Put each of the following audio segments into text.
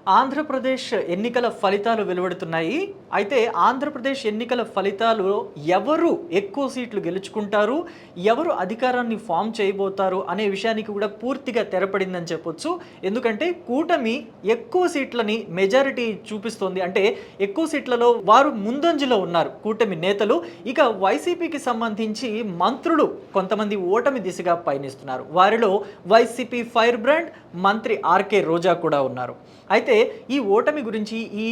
ఆంధ్రప్రదేశ్ ఎన్నికల ఫలితాలు వెలువడుతున్నాయి. అయితే ఆంధ్రప్రదేశ్ ఎన్నికల ఫలితాలు ఎవరు ఎక్కువ సీట్లు గెలుచుకుంటారు, ఎవరు అధికారాన్ని ఫామ్ చేయబోతారు అనే విషయానికి కూడా పూర్తిగా తెరపడిందని చెప్పొచ్చు. ఎందుకంటే కూటమి ఎక్కువ సీట్లని మెజారిటీ చూపిస్తోంది. అంటే ఎక్కువ సీట్లలో వారు ముందంజలో ఉన్నారు కూటమి నేతలు. ఇక వైసీపీకి సంబంధించి మంత్రులు కొంతమంది ఓటమి దిశగా పయనిస్తున్నారు. వారిలో వైసీపీ ఫైర్ బ్రాండ్ మంత్రి ఆర్కే రోజా కూడా ఉన్నారు. అయితే ఈ ఓటమి గురించి, ఈ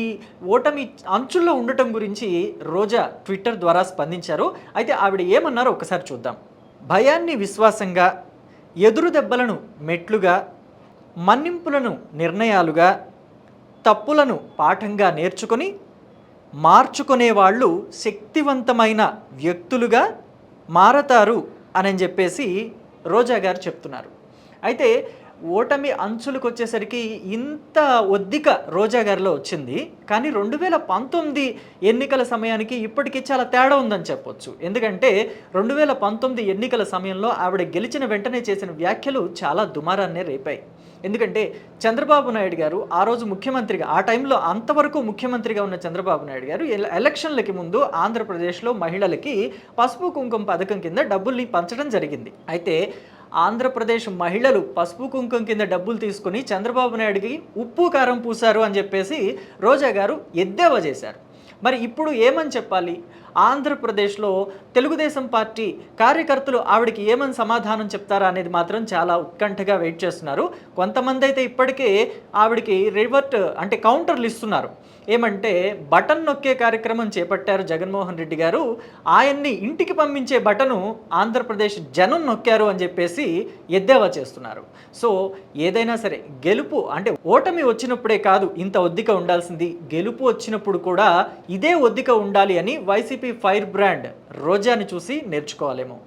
ఓటమి అంచుల్లో ఉండటం గురించి రోజా ట్విట్టర్ ద్వారా స్పందించారు. అయితే ఆవిడ ఏమన్నారో ఒకసారి చూద్దాం. భయాన్ని విశ్వాసంగా, ఎదురు దెబ్బలను మెట్లుగా, మన్నింపులను నిర్ణయాలుగా, తప్పులను పాఠంగా నేర్చుకొని మార్చుకునేవాళ్ళు శక్తివంతమైన వ్యక్తులుగా మారతారు అని చెప్పేసి రోజా గారు చెప్తున్నారు. అయితే ఓటమి అంచులకు వచ్చేసరికి ఇంత ఒద్దిక రోజా గారిలో వచ్చింది. కానీ 2019 ఎన్నికల సమయానికి ఇప్పటికీ చాలా తేడా ఉందని చెప్పొచ్చు. ఎందుకంటే 2019 ఎన్నికల సమయంలో ఆవిడ గెలిచిన వెంటనే చేసిన వ్యాఖ్యలు చాలా దుమారాన్నే రేపాయి. ఎందుకంటే చంద్రబాబు నాయుడు గారు ఆ రోజు ముఖ్యమంత్రిగా, ఆ టైంలో అంతవరకు ముఖ్యమంత్రిగా ఉన్న చంద్రబాబు నాయుడు గారు ఎలక్షన్లకి ముందు ఆంధ్రప్రదేశ్లో మహిళలకి పసుపు కుంకుమ పథకం కింద డబ్బుల్ని పంచడం జరిగింది. అయితే ఆంధ్రప్రదేశ్ మహిళలు పసుపు కుంకుమ కింద డబ్బులు తీసుకుని చంద్రబాబు నాయుడికి ఉప్పు కారం పూశారు అని చెప్పేసి రోజా గారు ఎద్దేవా చేశారు. మరి ఇప్పుడు ఏమని చెప్పాలి? ఆంధ్రప్రదేశ్లో తెలుగుదేశం పార్టీ కార్యకర్తలు ఆవిడకి ఏమని సమాధానం చెప్తారా అనేది మాత్రం చాలా ఉత్కంఠగా వెయిట్ చేస్తున్నారు. కొంతమంది అయితే ఇప్పటికే ఆవిడకి రివర్ట్ అంటే కౌంటర్లు ఇస్తున్నారు. ఏమంటే బటన్ నొక్కే కార్యక్రమం చేపట్టారు జగన్మోహన్ రెడ్డి గారు, ఆయన్ని ఇంటికి పంపించే బటను ఆంధ్రప్రదేశ్ జనం నొక్కారు అని చెప్పేసి ఎద్దేవా చేస్తున్నారు. సో ఏదైనా సరే గెలుపు అంటే ఓటమి వచ్చినప్పుడే కాదు ఇంత ఒద్దిక ఉండాల్సింది, గెలుపు వచ్చినప్పుడు కూడా ఇదే ఒద్దిక ఉండాలి అని వైసీపీ ఫైర్ బ్రాండ్ రోజాని చూసి నేర్చుకోవాలేమో.